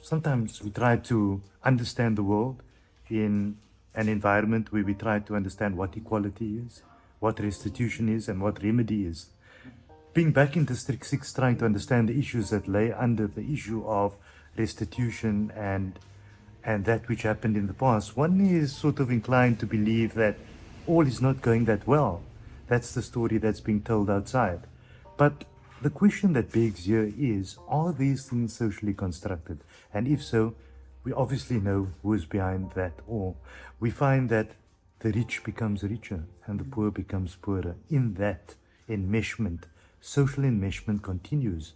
sometimes we try to understand the world in an environment where we try to understand what equality is, what restitution is, and what remedy is. Being back in District 6, trying to understand the issues that lay under the issue of restitution and that which happened in the past, one is sort of inclined to believe that all is not going that well. That's the story that's being told outside. But the question that begs here is, are these things socially constructed? And if so, we obviously know who is behind that all. We find that the rich becomes richer and the poor becomes poorer. In that enmeshment, social enmeshment continues.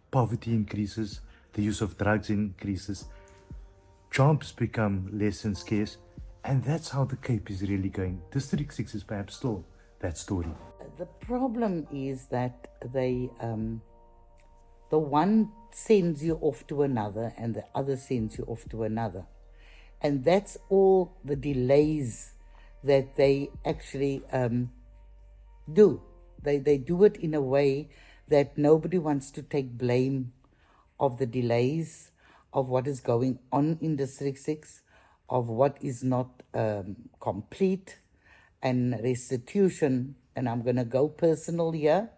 Poverty increases, the use of drugs increases, jobs become less and scarce, and that's how the Cape is really going. District 6 is perhaps still that story. The problem is that the one sends you off to another and the other sends you off to another. And that's all the delays that they actually do. They do it in a way that nobody wants to take blame of the delays, of what is going on in District 6, of what is not complete, and restitution. And I'm going to go personal here.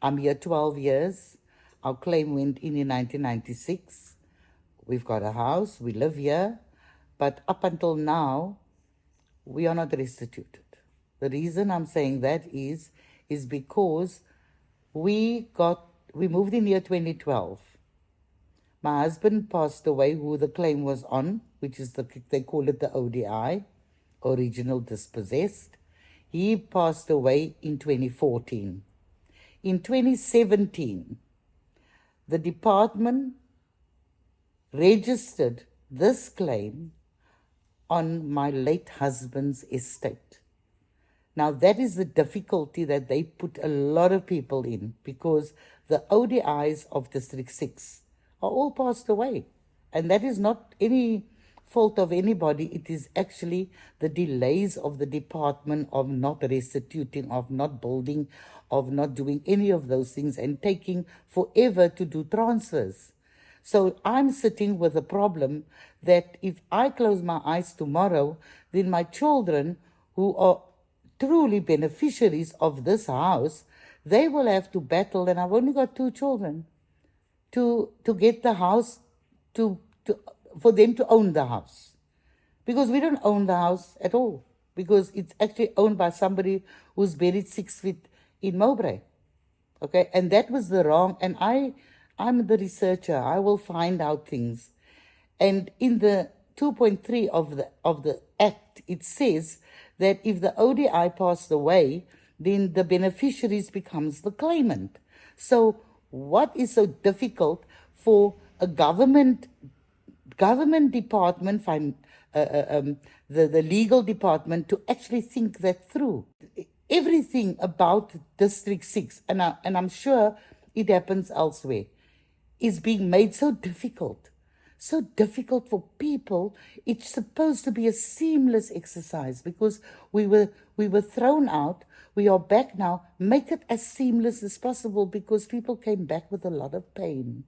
I'm here 12 years. Our claim went in 1996. We've got a house, we live here, but up until now, we are not restituted. The reason I'm saying that is because we moved in year 2012. My husband passed away, who the claim was on, which is they call it the ODI, original dispossessed. He passed away in 2014. In 2017, the department registered this claim on my late husband's estate. Now, that is the difficulty that they put a lot of people in, because the ODIs of District 6 are all passed away. And that is not any fault of anybody. It is actually the delays of the department of not restituting, of not building, of not doing any of those things, and taking forever to do transfers. So I'm sitting with a problem that if I close my eyes tomorrow, then my children, who are truly beneficiaries of this house, they will have to battle, and I've only got 2 children, to get the house, for them to own the house. Because we don't own the house at all, because it's actually owned by somebody who's buried 6 feet in Mowbray. Okay, and that was the wrong, and I'm the researcher. I will find out things. And in the 2.3 of the Act, it says that if the ODI passed away, then the beneficiaries becomes the claimant. So what is so difficult for a government department, the legal department, to actually think that through? Everything about District 6, and I'm sure it happens elsewhere, is being made so difficult for people. It's supposed to be a seamless exercise, because we were thrown out. We are back now. Make it as seamless as possible, because people came back with a lot of pain.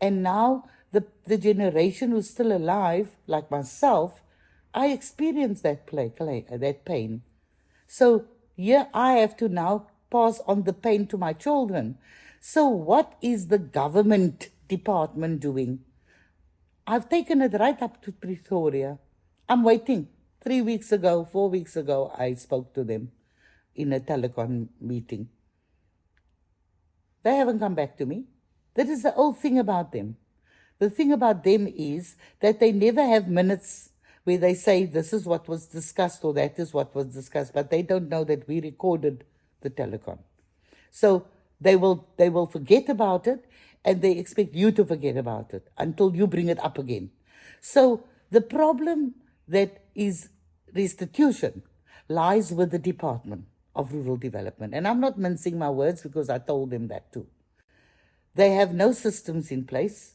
And now the generation who's still alive, like myself, I experienced that pain. So here I have to now pass on the pain to my children. So what is the government department doing? I've taken it right up to Pretoria. I'm waiting. 4 weeks ago, I spoke to them in a telecom meeting. They haven't come back to me. That is the old thing about them. The thing about them is that they never have minutes where they say this is what was discussed or that is what was discussed, but they don't know that we recorded the telecom. So they will forget about it, and they expect you to forget about it until you bring it up again. So the problem that is restitution lies with the Department of Rural Development. And I'm not mincing my words, because I told them that too. They have no systems in place.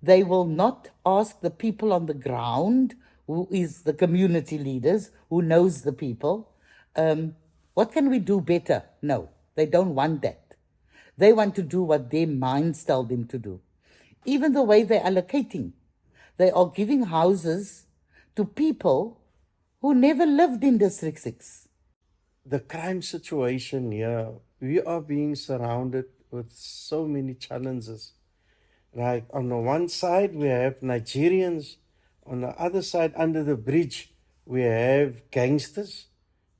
They will not ask the people on the ground, who is the community leaders, who knows the people, what can we do better? No, they don't want that. They want to do what their minds tell them to do. Even the way they're allocating They are giving houses to people who never lived in District 6. The crime situation here, we are being surrounded with so many challenges. Like on the one side, we have Nigerians. On the other side, under the bridge, we have gangsters.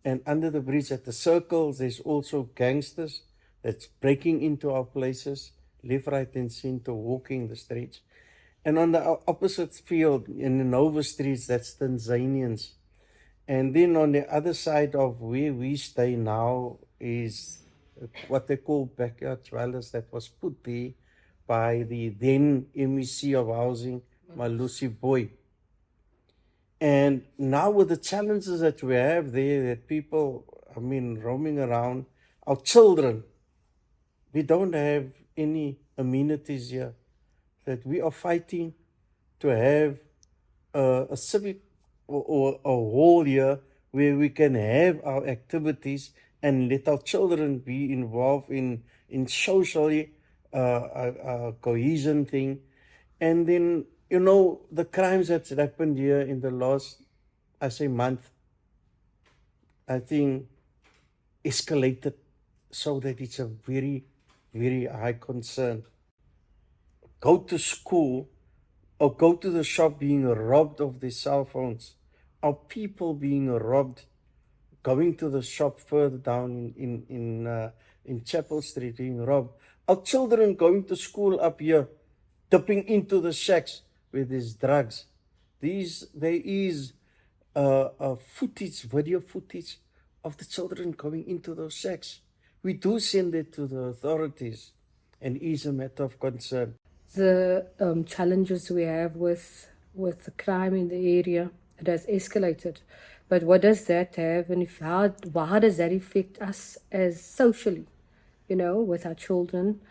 And under the bridge at the circles, there's also gangsters that's breaking into our places, left, right, and center, walking the streets. And on the opposite field, in the Nova streets, that's Tanzanians. And then on the other side of where we stay now is what they call backyard dwellers that was put there by the then MEC of Housing, Malusi Boy. And now with the challenges that we have there, that people, roaming around, our children, we don't have any amenities here. That we are fighting to have a civic or a hall here where we can have our activities and let our children be involved in socially cohesion thing. And then, the crimes that's happened here in the last, month, I think escalated so that it's a very, very high concern. Go to school or go to the shop being robbed of their cell phones, or people being robbed, going to the shop further down in Chapel Street being robbed. Our children going to school up here, dipping into the shacks where there's drugs. There is footage, video footage of the children going into those shacks. We do send it to the authorities, and it is a matter of concern. The challenges we have with the crime in the area, it has escalated. But what does that have, and how does that affect us as socially, with our children?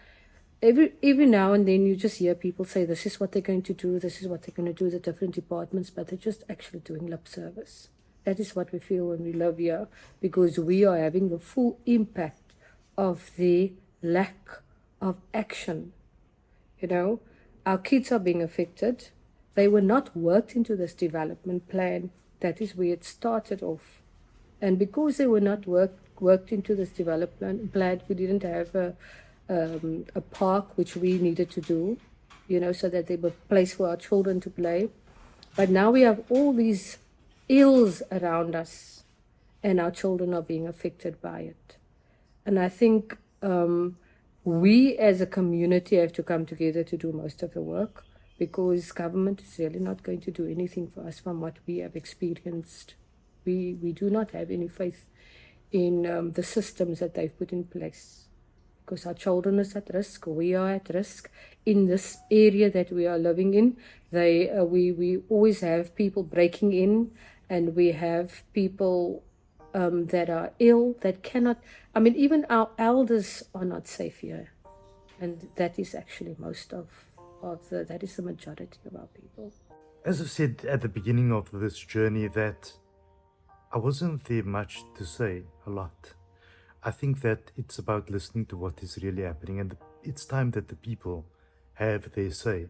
Every now and then you just hear people say this is what they're going to do, this is what they're going to do, the different departments, but they're just actually doing lip service. That is what we feel when we live here, because we are having the full impact of the lack of action. Our kids are being affected. They were not worked into this development plan. That is where it started off. And because they were not worked into this development plan, we didn't have a park, which we needed to do, so that they were a place for our children to play. But now we have all these ills around us, and our children are being affected by it. And I think we as a community have to come together to do most of the work, because government is really not going to do anything for us from what we have experienced. We do not have any faith in the systems that they've put in place, because our children is at risk. We are at risk in this area that we are living in. We always have people breaking in, and we have people that are ill, that cannot, even our elders are not safe here. And that is actually that is the majority of our people. As I said at the beginning of this journey, that I wasn't there much to say a lot. I think that it's about listening to what is really happening, and it's time that the people have their say.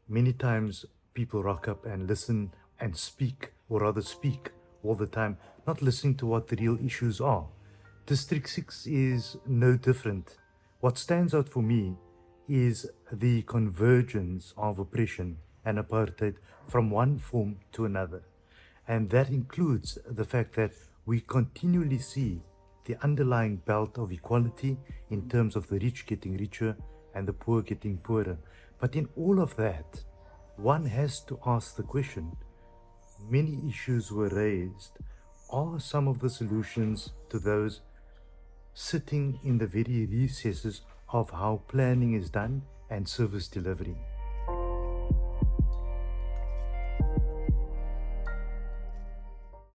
Many times people rock up and listen and speak, or rather speak all the time, not listening to what the real issues are. District 6 is no different. What stands out for me is the convergence of oppression and apartheid from one form to another. And that includes the fact that we continually see the underlying belt of equality in terms of the rich getting richer and the poor getting poorer. But in all of that, one has to ask the question, many issues were raised. Are some of the solutions to those sitting in the very recesses of how planning is done and service delivery?